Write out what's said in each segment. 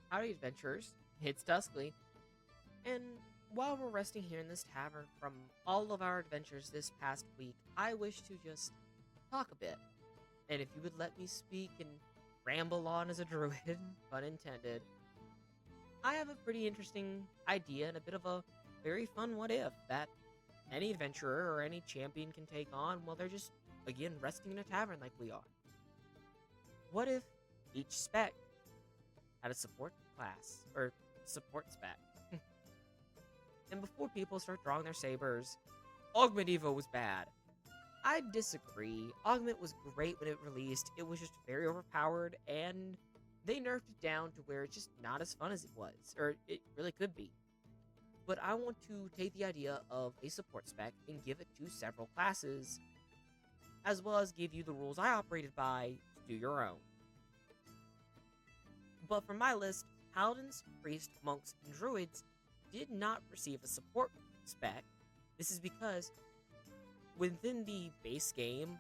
Howdy, adventurers. It's Duskly, and while we're resting here in this tavern from all of our adventures this past week, I wish to just talk a bit. And if you would let me speak and ramble on as a druid, pun intended, I have a pretty interesting idea and a bit of a very fun what if that any adventurer or any champion can take on while they're just, again, resting in a tavern like we are. What if each spec had a support class, or support spec? And before people start drawing their sabers, Augment Evo was bad. I disagree. Augment was great when it released. It was just very overpowered, and they nerfed it down to where it's just not as fun as it was, or it really could be. But I want to take the idea of a support spec and give it to several classes, as well as give you the rules I operated by to do your own. But for my list, paladins, priests, monks, and druids did not receive a support spec. This is because within the base game,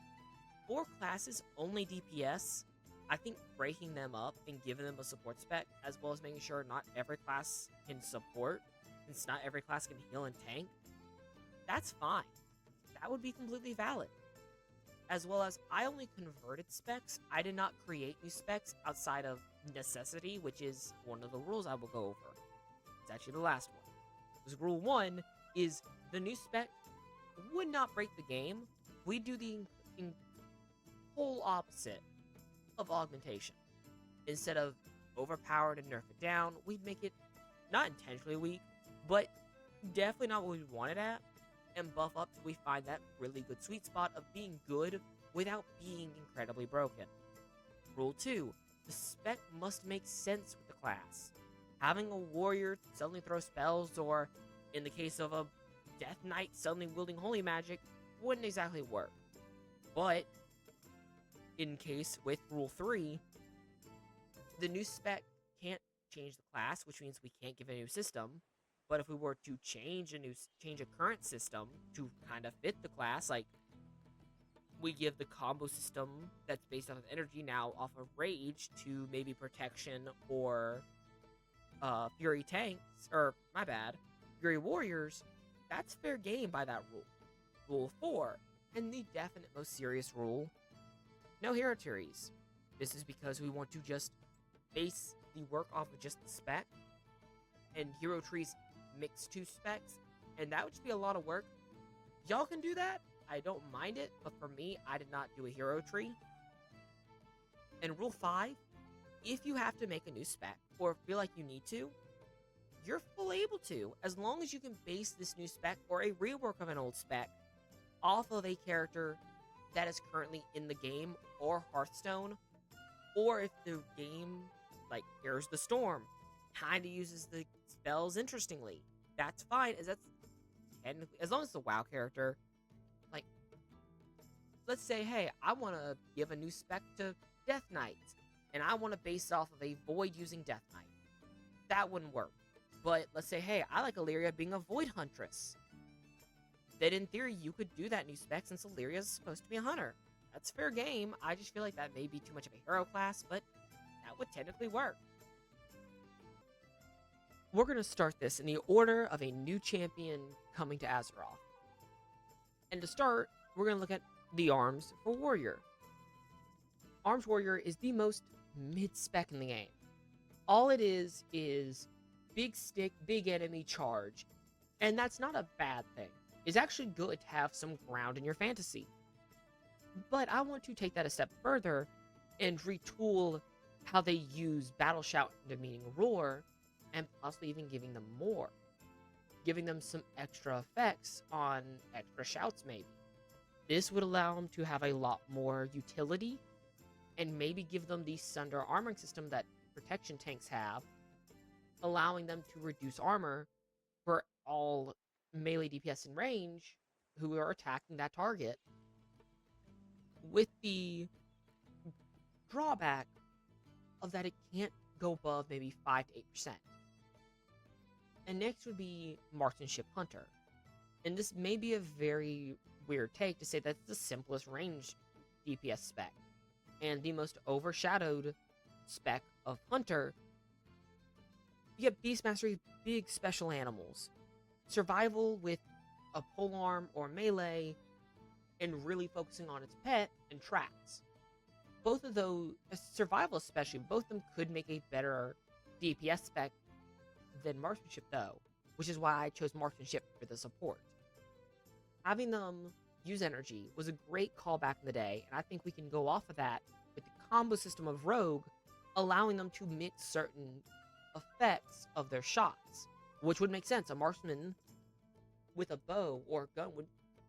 for classes only DPS, I think breaking them up and giving them a support spec, as well as making sure not every class can support, since not every class can heal and tank, that's fine. That would be completely valid. As well as, I only converted specs. I did not create new specs outside of necessity, which is one of the rules I will go over. It's actually the last one. Because rule 1 is the new spec would not break the game. We do the whole opposite of augmentation. Instead of overpowered and nerf it down, we'd make it not intentionally weak, but definitely not what we wanted at, and buff up till we find that really good sweet spot of being good without being incredibly broken. Rule 2, the spec must make sense with the class. Having a warrior suddenly throw spells, or in the case of a death knight suddenly wielding holy magic, wouldn't exactly work. But in case with rule 3, the new spec can't change the class, which means we can't give a new system. But if we were to change a current system to kind of fit the class, like we give the combo system that's based off of energy now off of rage to maybe protection or fury tanks, or my bad, fury warriors, that's fair game by that rule. Rule 4, and the definite most serious rule, no hero trees. This is because we want to just base the work off of just the spec, and hero trees mix 2 specs, and that would just be a lot of work. Y'all can do that. I don't mind it, but for me, I did not do a hero tree. And rule 5, if you have to make a new spec, or feel like you need to, you're fully able to, as long as you can base this new spec or a rework of an old spec off of a character that is currently in the game or Hearthstone, or if the game, like Here's the Storm, kind of uses the spells interestingly, that's fine, as that's technically, as long as it's a WoW character. Like, let's say, hey, I want to give a new spec to Death Knight, and I want to base off of a Void using Death Knight. That wouldn't work. But let's say, hey, I like Illyria being a Void Huntress. Then in theory, you could do that new spec since Illyria is supposed to be a hunter. That's fair game. I just feel like that may be too much of a hero class, but that would technically work. We're going to start this in the order of a new champion coming to Azeroth. And to start, we're going to look at the arms for Warrior. Arms Warrior is the most mid-spec in the game. All it is big stick, big enemy charge. And that's not a bad thing. It's actually good to have some ground in your fantasy. But I want to take that a step further and retool how they use Battle Shout into meaning Roar, and possibly even giving them more. Giving them some extra effects on extra shouts, maybe. This would allow them to have a lot more utility, and maybe give them the Sunder armoring system that protection tanks have, allowing them to reduce armor for all melee DPS in range who are attacking that target, with the drawback of that it can't go above maybe 5 to 8%. And next would be Marksmanship Hunter. And this may be a very weird take to say that's the simplest range DPS spec, and the most overshadowed spec of Hunter, You get Beast Mastery, big special animals. Survival with a polearm or melee, and really focusing on its pet and tracks. Both of those, survival especially, both of them could make a better DPS spec than marksmanship though, which is why I chose marksmanship for the support. Having them use energy was a great call back in the day, and I think we can go off of that with the combo system of Rogue, allowing them to mix certain effects of their shots, which would make sense. A marksman with a bow or a gun would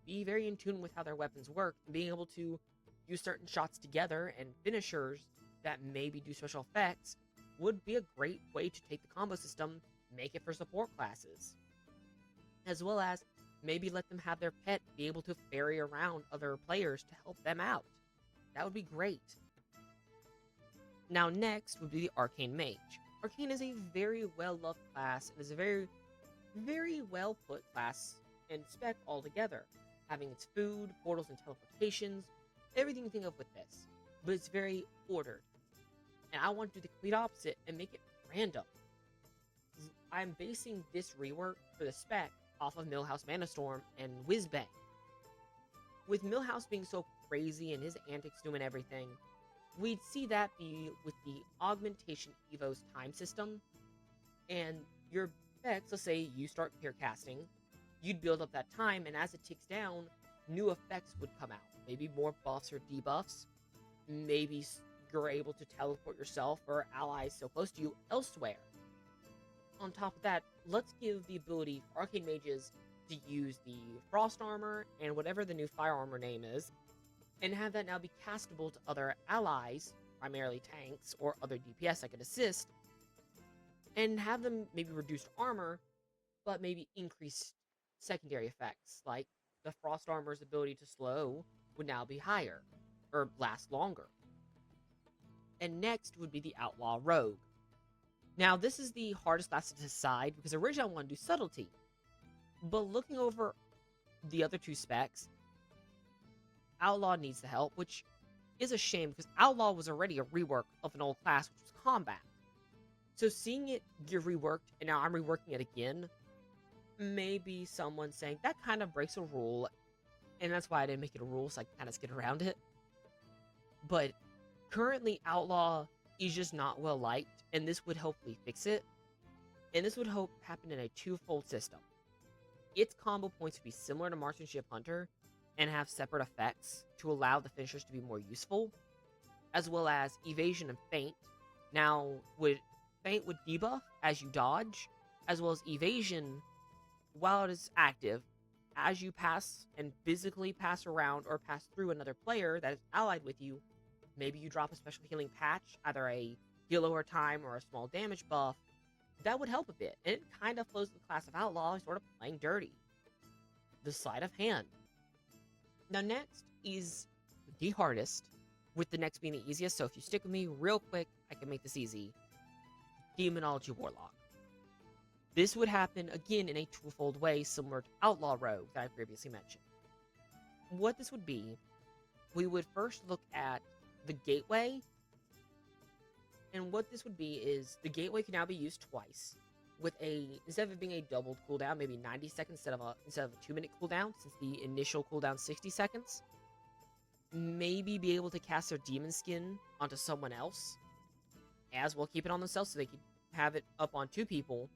be very in tune with how their weapons work, and being able to use certain shots together and finishers that maybe do special effects would be a great way to take the combo system, make it for support classes, as well as maybe let them have their pet be able to ferry around other players to help them out. That would be great. Now next would be the Arcane Mage. Arcane is a very well-loved class and is a very, very well-put class and spec altogether, having its food, portals, and teleportations, everything you think of with this, but it's very ordered. And I want to do the complete opposite and make it random. I'm basing this rework for the spec off of Millhouse Manastorm and Whizbang. With Millhouse being so crazy and his antics doing everything, we'd see that be with the Augmentation Evo's time system, and your effects, let's say you start peer casting, you'd build up that time, and as it ticks down, new effects would come out. Maybe more buffs or debuffs, maybe you're able to teleport yourself or allies so close to you elsewhere. On top of that, let's give the ability for Arcane Mages to use the Frost Armor and whatever the new Fire Armor name is, and have that now be castable to other allies, primarily tanks or other DPS that could assist, and have them maybe reduced armor, but maybe increased secondary effects, like the Frost Armor's ability to slow would now be higher, or last longer. And next would be the Outlaw Rogue. Now, this is the hardest class to decide, because originally I wanted to do Subtlety, but looking over the other two specs, Outlaw needs the help, which is a shame, because Outlaw was already a rework of an old class, which was Combat. So seeing it get reworked, and now I'm reworking it again, maybe someone saying, that kind of breaks a rule, and that's why I didn't make it a rule, so I can kind of skid around it. But currently, Outlaw is just not well liked, and this would hopefully fix it. And this would hope happen in a twofold system. Its combo points would be similar to Marksmanship Hunter, and have separate effects to allow the finishers to be more useful, as well as Evasion and Feint. Now, Feint would debuff as you dodge, as well as Evasion, while it is active, as you pass and physically pass around or pass through another player that is allied with you, maybe you drop a special healing patch, either a heal over time or a small damage buff, that would help a bit, and it kind of flows the class of Outlaw, sort of playing dirty. The Sleight of Hand. Now next is the hardest, with the next being the easiest, so if you stick with me real quick, I can make this easy. Demonology Warlock. This would happen, again, in a twofold way, similar to Outlaw Rogue that I previously mentioned. What this would be, we would first look at the Gateway, and what this would be is, the Gateway can now be used twice, with instead of it being a doubled cooldown, maybe 90 seconds instead of a 2-minute cooldown, since the initial cooldown 60 seconds. Maybe be able to cast their demon skin onto someone else, as well keep it on themselves so they can have it up on 2 people,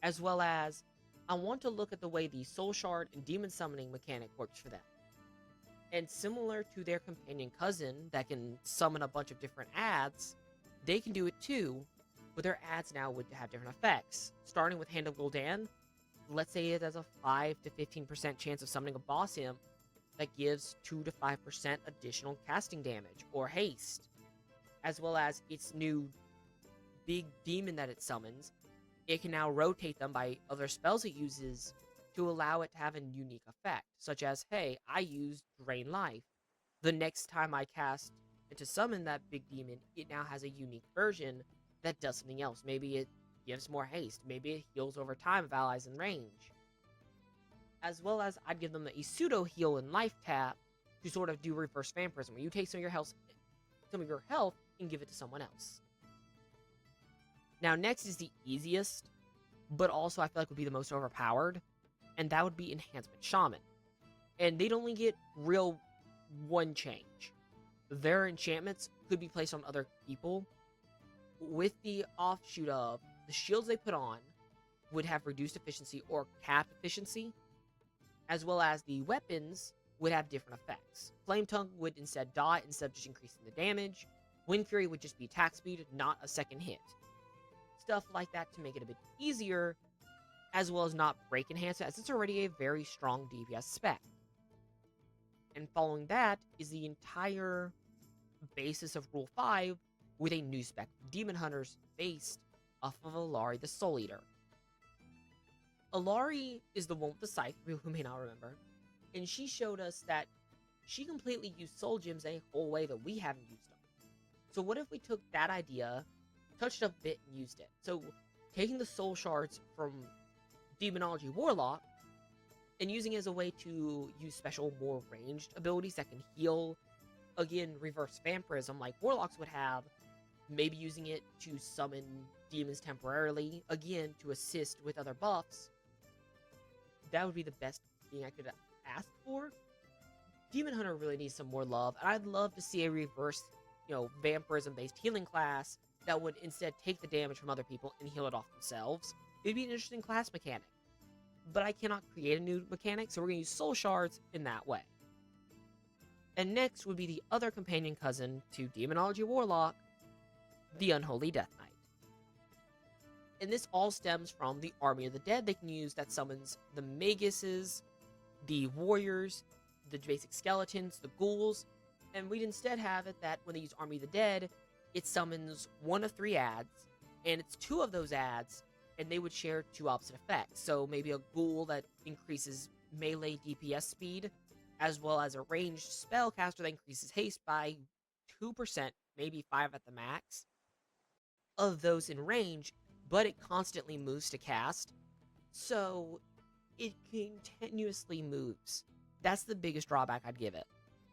as well as I want to look at the way the Soul Shard and Demon Summoning mechanic works for them. And similar to their companion cousin that can summon a bunch of different adds, they can do it too, but their adds now would have different effects. Starting with Hand of Gul'dan, let's say it has a 5 to 15% chance of summoning a boss imp that gives 2 to 5% additional casting damage or haste, as well as its new big demon that it summons. It can now rotate them by other spells it uses to allow it to have a unique effect, such as, hey, I used Drain Life. The next time I cast and to summon that big demon, it now has a unique version that does something else. Maybe it gives more haste. Maybe it heals over time of allies in range. As well as I'd give them a pseudo heal and life tap to sort of do reverse vampirism, where you take some of your health and give it to someone else. Now next is the easiest, but also I feel like would be the most overpowered, and that would be Enhancement Shaman. And they'd only get real one change. Their enchantments could be placed on other people with the offshoot of the shields they put on would have reduced efficiency or capped efficiency, as well as the weapons would have different effects. Flame Tongue would instead die instead of just increasing the damage. Wind Fury would just be attack speed, not a second hit. Stuff like that to make it a bit easier, as well as not break enhancement, as it's already a very strong DPS spec. And following that is the entire basis of Rule 5 with a new spec, Demon Hunters, based off of Alari the Soul Eater. Alari is the one with the scythe, for people who may not remember, and she showed us that she completely used soul gems in a whole way that we haven't used them. So what if we took that idea, touched it up a bit, and used it? So taking the soul shards from Demonology Warlock and using it as a way to use special, more ranged abilities that can heal, again, reverse vampirism like Warlocks would have, maybe using it to summon demons temporarily, again, to assist with other buffs. That would be the best thing I could ask for. Demon Hunter really needs some more love, and I'd love to see a reverse, vampirism-based healing class that would instead take the damage from other people and heal it off themselves. It'd be an interesting class mechanic. But I cannot create a new mechanic, so we're going to use soul shards in that way. And next would be the other companion cousin to Demonology Warlock, the Unholy Death Knight. And this all stems from the Army of the Dead they can use that summons the Maguses, the Warriors, the basic skeletons, the ghouls, and we'd instead have it that when they use Army of the Dead, it summons one of 3 adds, and it's 2 of those adds, and they would share 2 opposite effects. So maybe a ghoul that increases melee DPS speed, as well as a ranged spellcaster that increases haste by 2%, maybe 5 at the max, of those in range, but it constantly moves to cast, so it continuously moves. That's the biggest drawback I'd give it.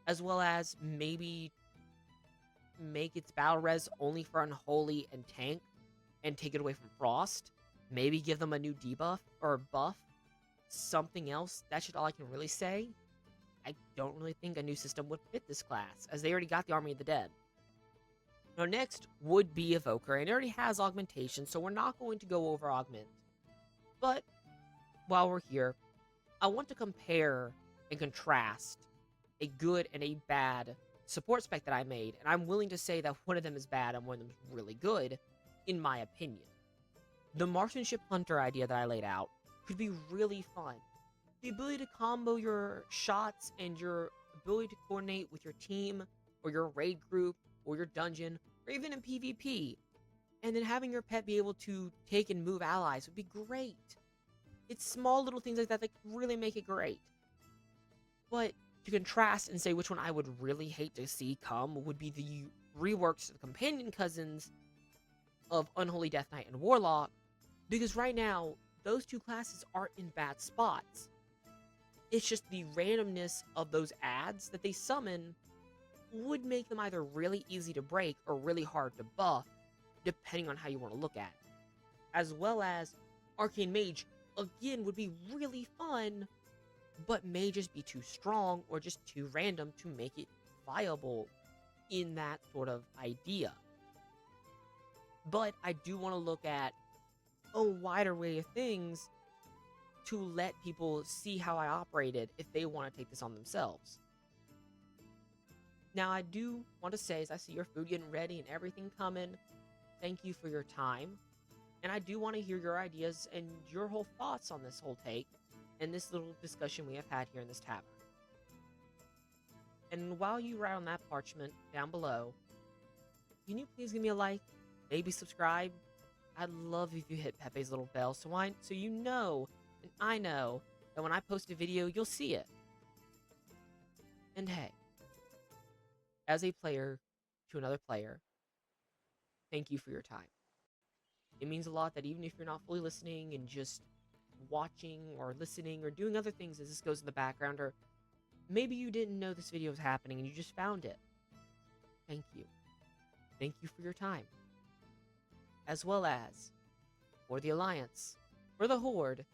As well as maybe make its battle res only for Unholy and Tank, and take it away from Frost. Maybe give them a new debuff or buff. Something else. That's just all I can really say. I don't really think a new system would fit this class, as they already got the Army of the Dead. Now next would be Evoker, and it already has augmentation, so we're not going to go over augment. But while we're here, I want to compare and contrast a good and a bad support spec that I made, and I'm willing to say that one of them is bad and one of them is really good, in my opinion. The Marksmanship Hunter idea that I laid out could be really fun. The ability to combo your shots and your ability to coordinate with your team, or your raid group, or your dungeon, or even in PvP, and then having your pet be able to take and move allies would be great. It's small little things like that that really make it great. But to contrast and say which one I would really hate to see come would be the reworks of the companion cousins of Unholy Death Knight and Warlock, because right now, those 2 classes aren't in bad spots. It's just the randomness of those adds that they summon would make them either really easy to break or really hard to buff, depending on how you want to look at it. As well as Arcane Mage, again, would be really fun, but may just be too strong or just too random to make it viable in that sort of idea. But I do want to look at a wider way of things to let people see how I operated if they want to take this on themselves. Now, I do want to say, as I see your food getting ready and everything coming, thank you for your time. And I do want to hear your ideas and your whole thoughts on this whole take and this little discussion we have had here in this tavern. And while you write on that parchment down below, can you please give me a like, maybe subscribe? I'd love if you hit Pepe's little bell so you know, and I know, that when I post a video, you'll see it. And hey, as a player to another player, thank you for your time. It means a lot that even if you're not fully listening and just watching or listening or doing other things as this goes in the background, or maybe you didn't know this video was happening and you just found it. Thank you. Thank you for your time. As well as, for the Alliance, for the Horde,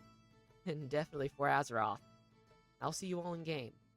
and definitely for Azeroth. I'll see you all in game.